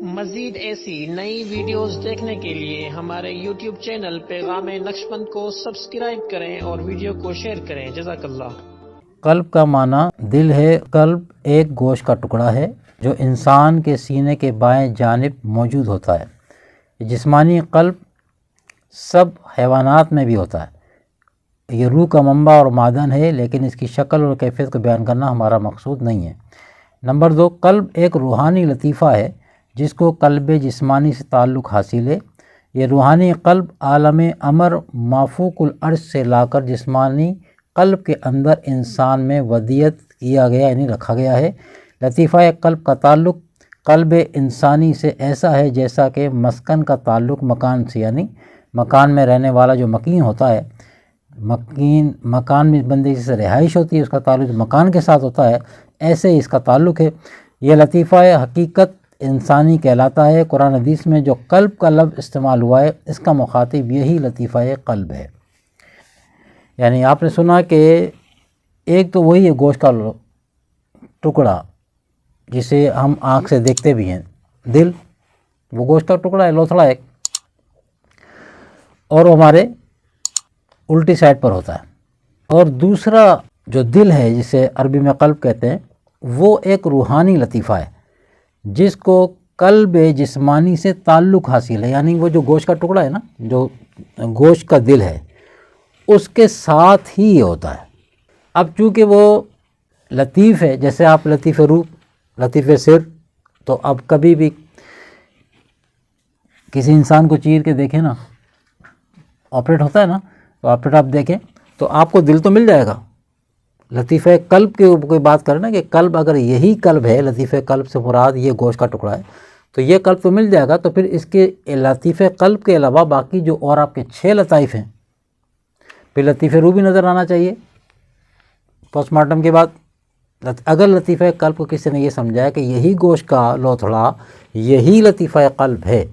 مزید ایسی نئی ویڈیوز دیکھنے کے لیے ہمارے یوٹیوب چینل پیغام نقشبند کو سبسکرائب کریں اور ویڈیو کو شیئر کریں۔ جزاک اللہ۔ قلب کا معنی دل ہے۔ قلب ایک گوشت کا ٹکڑا ہے جو انسان کے سینے کے بائیں جانب موجود ہوتا ہے۔ جسمانی قلب سب حیوانات میں بھی ہوتا ہے۔ یہ روح کا منبع اور معدن ہے، لیکن اس کی شکل اور کیفیت کو بیان کرنا ہمارا مقصود نہیں ہے۔ نمبر 2، قلب ایک روحانی لطیفہ ہے جس کو قلب جسمانی سے تعلق حاصل ہے۔ یہ روحانی قلب عالم امر مافوق العرش سے لا کر جسمانی قلب کے اندر انسان میں ودیت کیا گیا، یعنی رکھا گیا ہے۔ لطیفہ قلب کا تعلق قلب انسانی سے ایسا ہے جیسا کہ مسکن کا تعلق مکان سے، یعنی مکان میں رہنے والا جو مکین ہوتا ہے، مکان میں بندے سے رہائش ہوتی ہے، اس کا تعلق مکان کے ساتھ ہوتا ہے، ایسے ہی اس کا تعلق ہے۔ یہ لطیفہ حقیقت انسانی کہلاتا ہے۔ قرآن حدیث میں جو قلب کا لفظ استعمال ہوا ہے، اس کا مخاطب یہی لطیفہ قلب ہے۔ یعنی آپ نے سنا کہ ایک تو وہی ہے گوشت کا ٹکڑا جسے ہم آنکھ سے دیکھتے بھی ہیں، دل وہ گوشت کا ٹکڑا ہے، لوتھڑا ایک، اور وہ ہمارے الٹی سائڈ پر ہوتا ہے۔ اور دوسرا جو دل ہے جسے عربی میں قلب کہتے ہیں، وہ ایک روحانی لطیفہ ہے جس کو قلب جسمانی سے تعلق حاصل ہے، یعنی وہ جو گوشت کا ٹکڑا ہے نا، جو گوشت کا دل ہے، اس کے ساتھ ہی یہ ہوتا ہے۔ اب چونکہ وہ لطیف ہے، جیسے آپ لطیف روح، لطیف سر، تو اب کبھی بھی کسی انسان کو چیر کے دیکھیں نا، آپریٹ ہوتا ہے نا، تو آپریٹ آپ دیکھیں تو آپ کو دل تو مل جائے گا۔ لطیفہ قلب کے کوئی بات کرنا کہ قلب اگر یہی قلب ہے، لطیفہ قلب سے مراد یہ گوشت کا ٹکڑا ہے، تو یہ قلب تو مل جائے گا۔ تو پھر اس کے لطیفہ قلب کے علاوہ باقی جو اور آپ کے 6 لطائف ہیں، پھر لطیفہ روح بھی نظر آنا چاہیے پوسٹ مارٹم کے بعد۔ اگر لطیفہ قلب کو کسی نے یہ سمجھایا کہ یہی گوشت کا لوتھڑا یہی لطیفہ قلب ہے،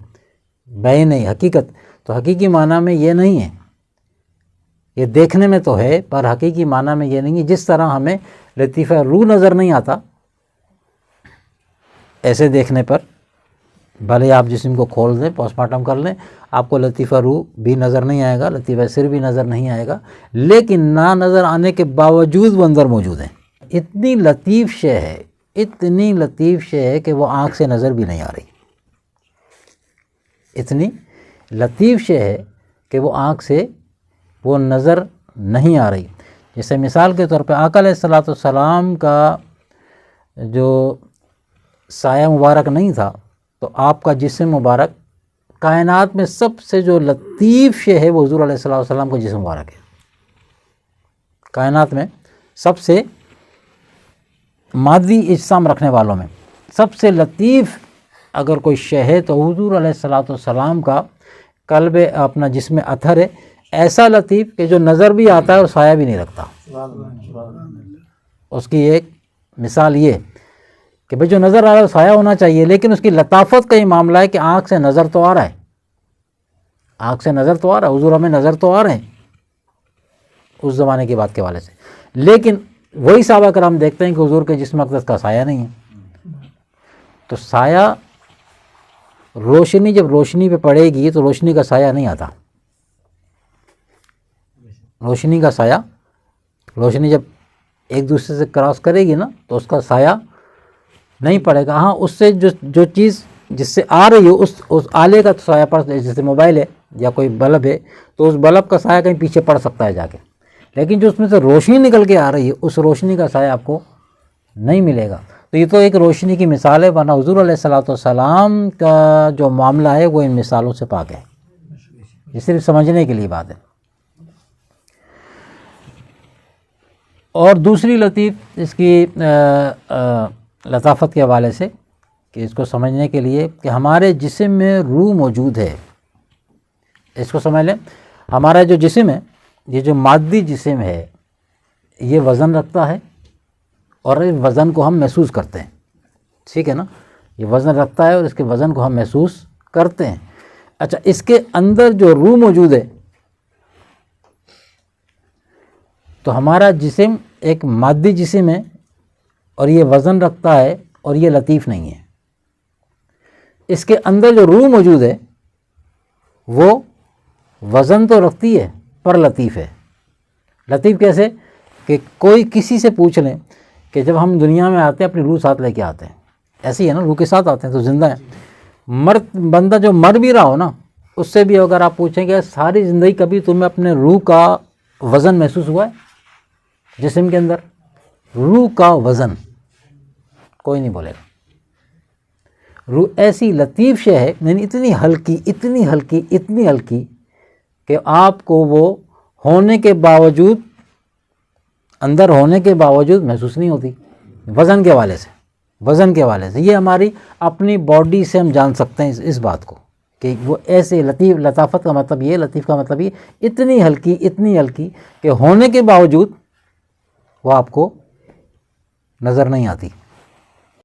بین حقیقت، تو حقیقی معنی میں یہ نہیں ہے، یہ دیکھنے میں تو ہے پر حقیقی معنی میں یہ نہیں ہے۔ جس طرح ہمیں لطیفہ روح نظر نہیں آتا ایسے دیکھنے پر، بھلے آپ جسم کو کھول دیں، پوسٹ مارٹم کر لیں، آپ کو لطیفہ روح بھی نظر نہیں آئے گا، لطیفہ سر بھی نظر نہیں آئے گا، لیکن نہ نظر آنے کے باوجود وہ اندر موجود ہیں۔ اتنی لطیف شے ہے، اتنی لطیف شے ہے کہ وہ آنکھ سے نظر بھی نہیں آ رہی، اتنی لطیف شے ہے کہ وہ آنکھ سے وہ نظر نہیں آ رہی۔ جیسے مثال کے طور پہ آقا علیہ الصلوۃ والسلام کا جو سایہ مبارک نہیں تھا، تو آپ کا جسم مبارک کائنات میں سب سے جو لطیف شے ہے وہ حضور علیہ الصلوۃ والسلام کا جسم مبارک ہے۔ کائنات میں سب سے مادی اجسام رکھنے والوں میں سب سے لطیف اگر کوئی شے ہے تو حضور علیہ الصلوۃ والسلام کا قلب اپنا جسم اطہر ہے، ایسا لطیف کہ جو نظر بھی آتا ہے اور سایہ بھی نہیں رکھتا۔ اس کی ایک مثال یہ کہ بھئی جو نظر آ رہا ہے سایہ ہونا چاہیے، لیکن اس کی لطافت کا ہی معاملہ ہے کہ آنکھ سے نظر تو آ رہا ہے، آنکھ سے نظر تو آ رہا ہے، حضور ہمیں نظر تو آ رہے ہیں اس زمانے کی بات کے حوالے سے، لیکن وہی صحابہ کرام دیکھتے ہیں کہ حضور کے جسم اقدس کا سایہ نہیں ہے۔ تو سایہ روشنی جب روشنی پہ پڑے گی تو روشنی کا سایہ نہیں آتا، روشنی کا سایہ، روشنی جب ایک دوسرے سے کراس کرے گی نا تو اس کا سایہ نہیں پڑے گا۔ ہاں، اس سے جو چیز جس سے آ رہی ہے اس آلے کا تو سایہ پڑ، جیسے موبائل ہے یا کوئی بلب ہے تو اس بلب کا سایہ کہیں پیچھے پڑ سکتا ہے جا کے، لیکن جو اس میں سے روشنی نکل کے آ رہی ہے اس روشنی کا سایہ آپ کو نہیں ملے گا۔ تو یہ تو ایک روشنی کی مثال ہے، ورنہ حضور علیہ الصلوۃ والسلام کا جو معاملہ ہے وہ ان مثالوں سے پاک ہے، یہ صرف سمجھنے کے لیے بات ہے۔ اور دوسری لطیف اس کی لطافت کے حوالے سے کہ اس کو سمجھنے کے لیے کہ ہمارے جسم میں روح موجود ہے، اس کو سمجھ لیں۔ ہمارا جو جسم ہے، یہ جو مادی جسم ہے، یہ وزن رکھتا ہے اور اس وزن کو ہم محسوس کرتے ہیں، ٹھیک ہے نا، یہ وزن رکھتا ہے اور اس کے وزن کو ہم محسوس کرتے ہیں۔ اچھا، اس کے اندر جو روح موجود ہے، تو ہمارا جسم ایک مادی جسم ہے اور یہ وزن رکھتا ہے اور یہ لطیف نہیں ہے۔ اس کے اندر جو روح موجود ہے وہ وزن تو رکھتی ہے پر لطیف ہے۔ لطیف کیسے کہ کوئی کسی سے پوچھ لیں کہ جب ہم دنیا میں آتے ہیں اپنی روح ساتھ لے کے آتے ہیں، ایسی ہے نا، روح کے ساتھ آتے ہیں تو زندہ ہیں۔ بندہ جو مر بھی رہا ہو نا، اس سے بھی اگر آپ پوچھیں کہ ساری زندگی کبھی تمہیں اپنے روح کا وزن محسوس ہوا ہے جسم کے اندر؟ روح کا وزن کوئی نہیں بولے گا۔ روح ایسی لطیف شے ہے، یعنی اتنی ہلکی اتنی ہلکی اتنی ہلکی کہ آپ کو وہ ہونے کے باوجود، اندر ہونے کے باوجود محسوس نہیں ہوتی۔ وزن کے حوالے سے، وزن کے حوالے سے یہ ہماری اپنی باڈی سے ہم جان سکتے ہیں اس بات کو کہ وہ ایسے لطیف، لطافت کا مطلب یہ، لطیف کا مطلب یہ اتنی ہلکی کہ ہونے کے باوجود وہ آپ کو نظر نہیں آتی۔